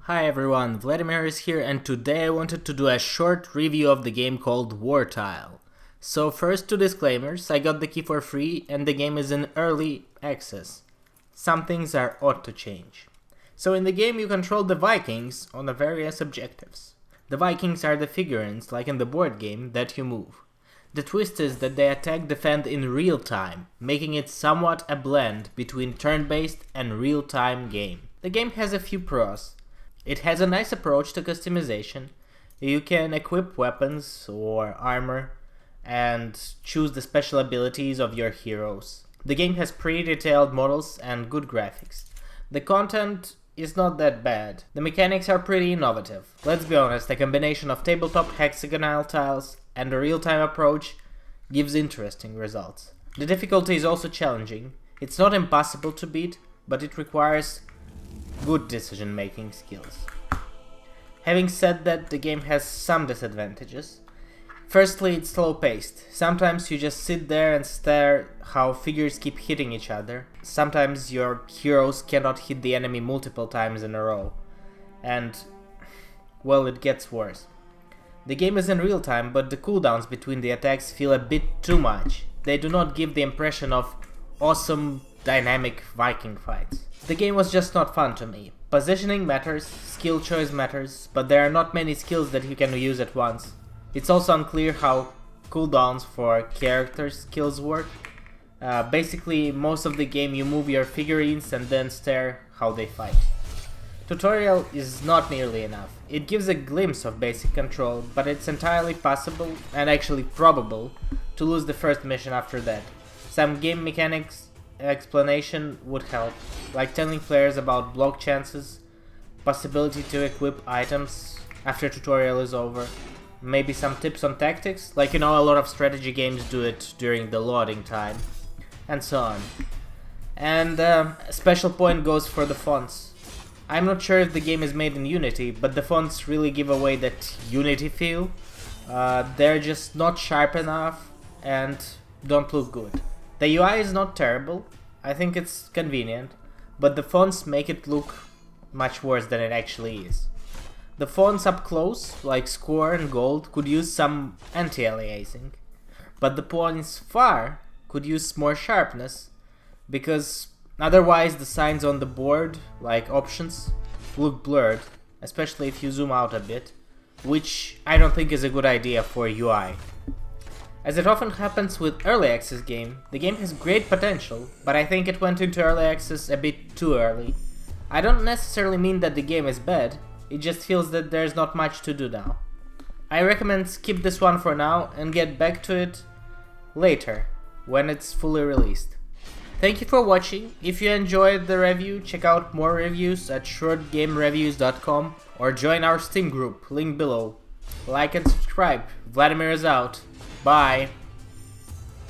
Hi everyone, Vladimir is here, and today I wanted to do a short review of the game called Wartile. So first, two disclaimers: I got the key for free and the game is in early access. Some things are ought to change. So in the game you control the Vikings on the various objectives. The Vikings are the figurines, like in the board game, that you move. The twist is that they attack defend in real time, making it somewhat a blend between turn-based and real-time game. The game has a few pros. It has a nice approach to customization. You can equip weapons or armor and choose the special abilities of your heroes. The game has pretty detailed models and good graphics. The content is not that bad. The mechanics are pretty innovative. Let's be honest, the combination of tabletop hexagonal tiles and a real-time approach gives interesting results. The difficulty is also challenging. It's not impossible to beat, but it requires good decision-making skills. Having said that, the game has some disadvantages. Firstly, it's slow-paced. Sometimes you just sit there and stare how figures keep hitting each other. Sometimes your heroes cannot hit the enemy multiple times in a row. And, well, it gets worse. The game is in real time, but the cooldowns between the attacks feel a bit too much. They do not give the impression of awesome, dynamic Viking fights. The game was just not fun to me. Positioning matters, skill choice matters, but there are not many skills that you can use at once. It's also unclear how cooldowns for character skills work. Basically, most of the game you move your figurines and then stare how they fight. Tutorial is not nearly enough. It gives a glimpse of basic control, but it's entirely possible, and actually probable, to lose the first mission after that. Some game mechanics explanation would help, like telling players about block chances, possibility to equip items after tutorial is over, maybe some tips on tactics, like a lot of strategy games do it during the loading time, and so on. And a special point goes for the fonts. I'm not sure if the game is made in Unity, but the fonts really give away that Unity feel. They're just not sharp enough and don't look good. The UI is not terrible, I think it's convenient, but the fonts make it look much worse than it actually is. The fonts up close, like Score and Gold, could use some anti-aliasing, but the points far could use more sharpness, because otherwise the signs on the board, like options, look blurred, especially if you zoom out a bit, which I don't think is a good idea for UI. As it often happens with early access game, the game has great potential, but I think it went into early access a bit too early. I don't necessarily mean that the game is bad, it just feels that there's not much to do now. I recommend skip this one for now and get back to it later, when it's fully released. Thank you for watching. If you enjoyed the review, check out more reviews at shortgamereviews.com or join our Steam group, link below. Like and subscribe. Vladimir is out. Bye.